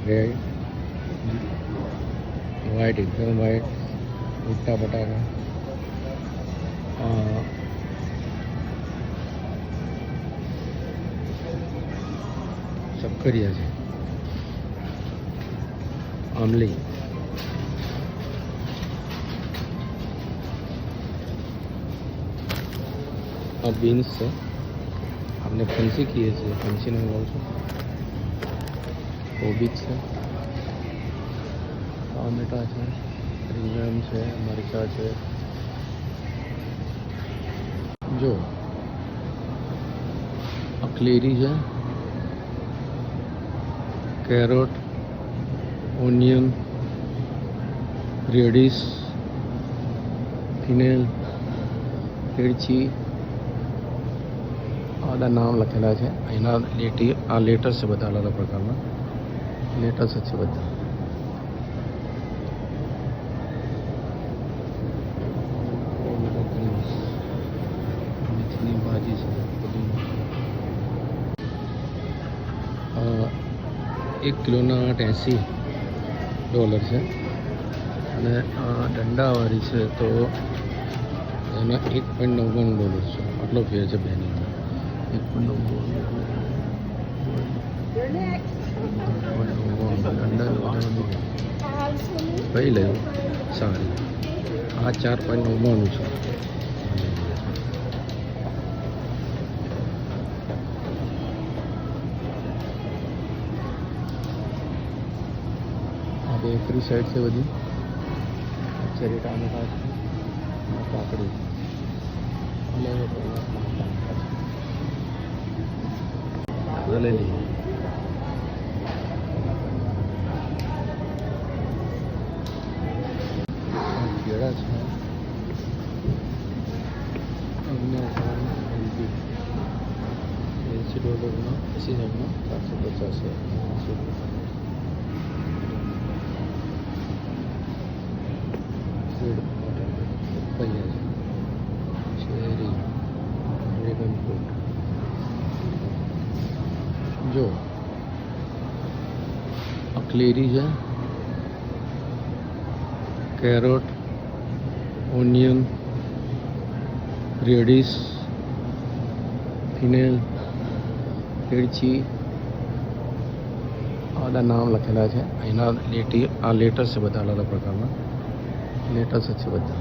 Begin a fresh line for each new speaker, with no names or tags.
Red white, એકદમ white ઉત્તા બટાકા, શક્કરિયા છે, આમલી, આ બીન્સ છે, આપણે ફંસી કહીએ છીએ, ફંસીને હું કહું છું, કોબીજ છે, ટામેટા છે, રીંગણ છે, મરચાં છે, જો અખલેરી છે, કેરોટ, ઓનિયન, રેડિશ, ફિનેલ, मिर्ची, आधा नाम लखेला है। अँ लेटस से बता अलग प्रकार लेटस अच्छे बता मेथी भाजी से $1 किलो $80 है। दंडावारी से तो एना $1.99 है। आटलो फेर है बेनी 1.99 कई ले सारी आ 4.99 है। बेकरी साइड से बधी चेरी टामेटा काकड़ी ले ली केड़ा है $80 $80 750 चेरी ड्रैगन फ्रूट जो अखलेरी है, कैरोट, ओनियन, रेडिश, फिनेल, मिर्ची, आधा नाम लखेला है। अँ लेटस से बता अलग प्रकार लेटस अच्छे बता।